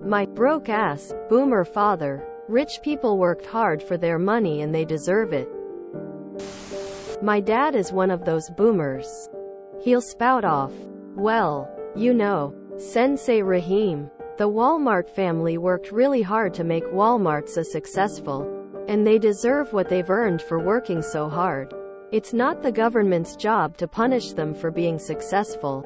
My broke ass, boomer father. Rich people worked hard for their money and they deserve it. My dad is one of those boomers. He'll spout off, well, you know, SenseiRaheem. The Walmart family worked really hard to make Walmart so successful, and they deserve what they've earned for working so hard. It's not the government's job to punish them for being successful.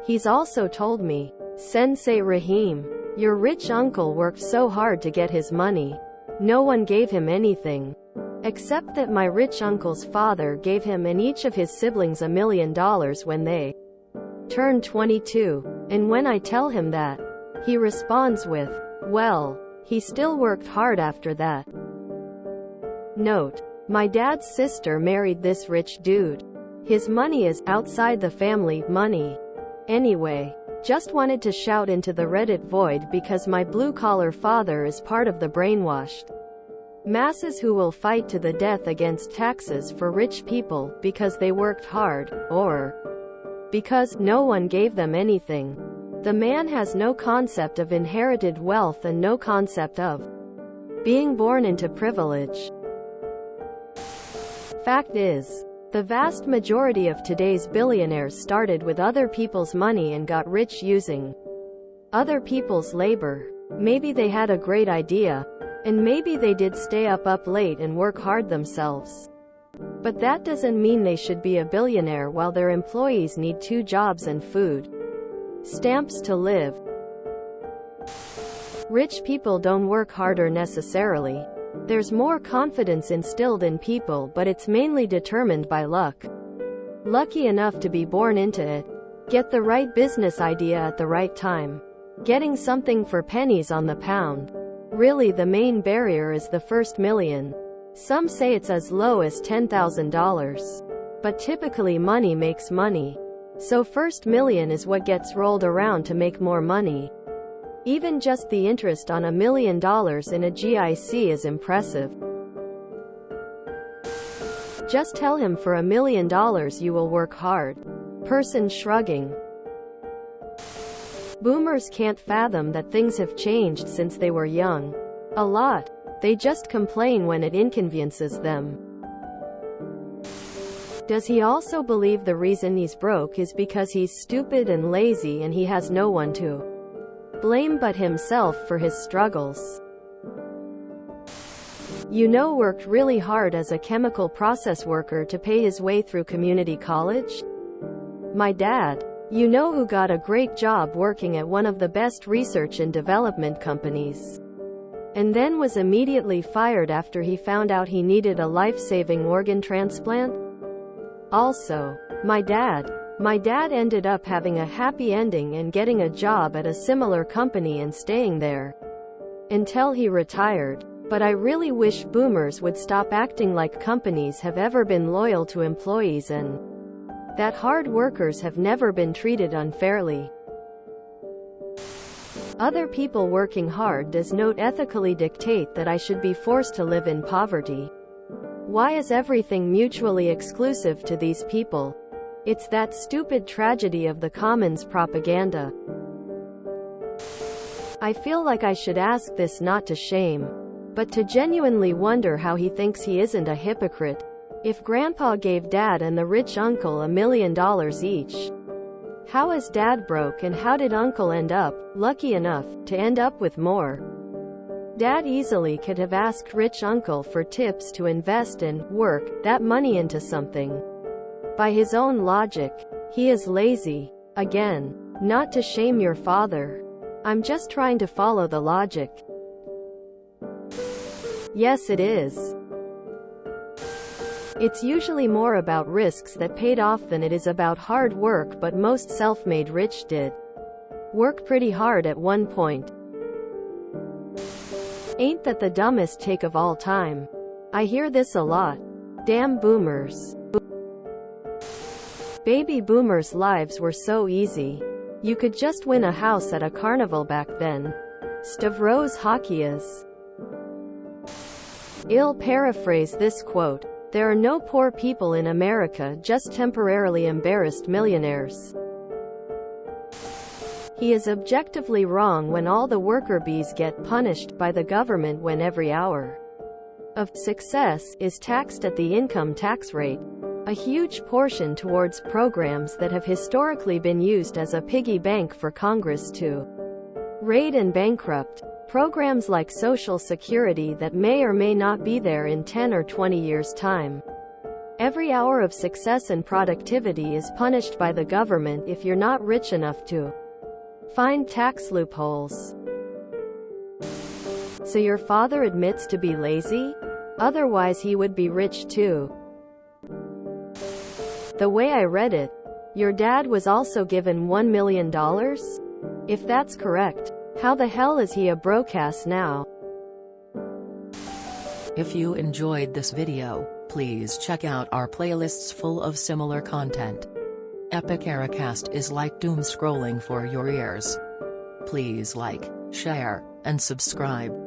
He's also told me, SenseiRaheem, your rich uncle worked so hard to get his money. No one gave him anything. Except that my rich uncle's father gave him and each of his siblings $1 million when they turned 22. And when I tell him that, he responds with, well, he still worked hard after that. Note: my dad's sister married this rich dude. His money is outside the family money. Anyway, just wanted to shout into the Reddit void because my blue-collar father is part of the brainwashed masses who will fight to the death against taxes for rich people because they worked hard, or because no one gave them anything. The man has no concept of inherited wealth and no concept of being born into privilege. Fact is, the vast majority of today's billionaires started with other people's money and got rich using other people's labor. Maybe they had a great idea, and maybe they did stay up late and work hard themselves. But that doesn't mean they should be a billionaire while their employees need 2 jobs and food stamps to live. Rich people don't work harder necessarily. There's more confidence instilled in people, but it's mainly determined by luck. Lucky enough to be born into it. Get the right business idea at the right time. Getting something for pennies on the pound. Really, the main barrier is the first million. Some say it's as low as $10,000. But typically money makes money. So first million is what gets rolled around to make more money. Even just the interest on $1 million in a GIC is impressive. Just tell him for $1 million you will work hard. Person shrugging. Boomers can't fathom that things have changed since they were young. A lot. They just complain when it inconveniences them. Does he also believe the reason he's broke is because he's stupid and lazy and he has no one to blame but himself for his struggles? You know, worked really hard as a chemical process worker to pay his way through community college? My dad. You know, who got a great job working at one of the best research and development companies, and then was immediately fired after he found out he needed a life-saving organ transplant? Also, my dad. My dad ended up having a happy ending and getting a job at a similar company and staying there until he retired. But I really wish boomers would stop acting like companies have ever been loyal to employees and that hard workers have never been treated unfairly. Other people working hard does not ethically dictate that I should be forced to live in poverty. Why is everything mutually exclusive to these people? It's that stupid tragedy of the commons propaganda. I feel like I should ask this not to shame, but to genuinely wonder how he thinks he isn't a hypocrite. If Grandpa gave Dad and the rich uncle $1 million each, how is Dad broke and how did Uncle end up lucky enough to end up with more? Dad easily could have asked rich uncle for tips to invest and work that money into something. By his own logic, he is lazy. Again, not to shame your father. I'm just trying to follow the logic. Yes, it is. It's usually more about risks that paid off than it is about hard work, but most self-made rich did work pretty hard at one point. Ain't that the dumbest take of all time? I hear this a lot. Damn boomers. Baby boomers' lives were so easy. You could just win a house at a carnival back then. Stavros Hakias. I'll paraphrase this quote. There are no poor people in America, just temporarily embarrassed millionaires. He is objectively wrong when all the worker bees get punished by the government when every hour of success is taxed at the income tax rate, a huge portion towards programs that have historically been used as a piggy bank for Congress to raid and bankrupt. Programs like Social Security that may or may not be there in 10 or 20 years' time. Every hour of success and productivity is punished by the government if you're not rich enough to find tax loopholes. So your father admits to be lazy? Otherwise he would be rich too. The way I read it, your dad was also given $1 million? If that's correct, how the hell is he a brokeass now? If you enjoyed this video, please check out our playlists full of similar content. Epic Eracast is like doom scrolling for your ears. Please like, share, and subscribe.